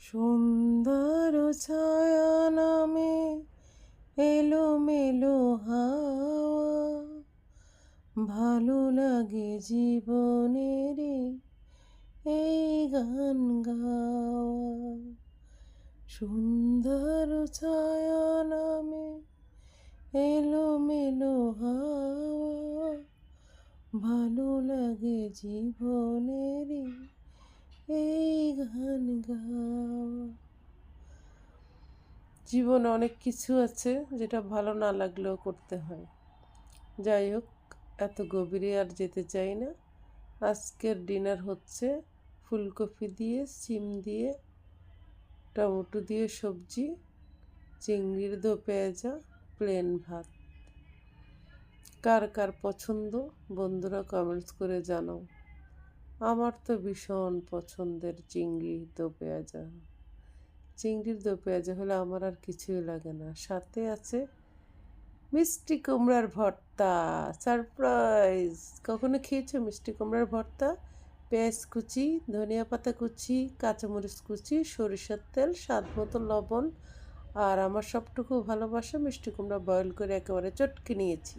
সুন্দর ছায়া নামে এলোমেলো হাওয়া, ভালো লাগে জীবনেরই এই গান গাওয়া। সুন্দর ছায়া নামে এলোমেলো হাওয়া, ভালো লাগে জীবনেরই এই গান গাওয়া। জীবনে অনেক কিছু আছে যেটা ভালো না লাগলেও করতে হয়। যাই হোক, এত গভীরে আর যেতে চাই না। আজকের ডিনার হচ্ছে ফুলকপি দিয়ে, সিম দিয়ে, টমেটো দিয়ে সবজি, চিংড়ির দো পেঁয়াজা, প্লেন ভাত। কার কার পছন্দ বন্ধুরা কমেন্টস করে জানাও। আমার তো ভীষণ পছন্দের চিংড়ি দো পেঁয়াজা। চিংড়ির দো পেঁয়াজা হলে আমার আর কিছুই লাগে না। সাথে আছে মিষ্টি কুমড়ার ভর্তা। সারপ্রাইজ! কখনো খেয়েছো মিষ্টি কুমড়ার ভর্তা? পেঁয়াজ কুচি, ধনিয়া পাতা কুচি, কাঁচামরিচ কুচি, সরিষার তেল, স্বাদ মতো লবণ, আর আমার সবটুকু ভালোবাসা মিষ্টি কুমড়া বয়েল করে একেবারে চটকে নিয়েছি।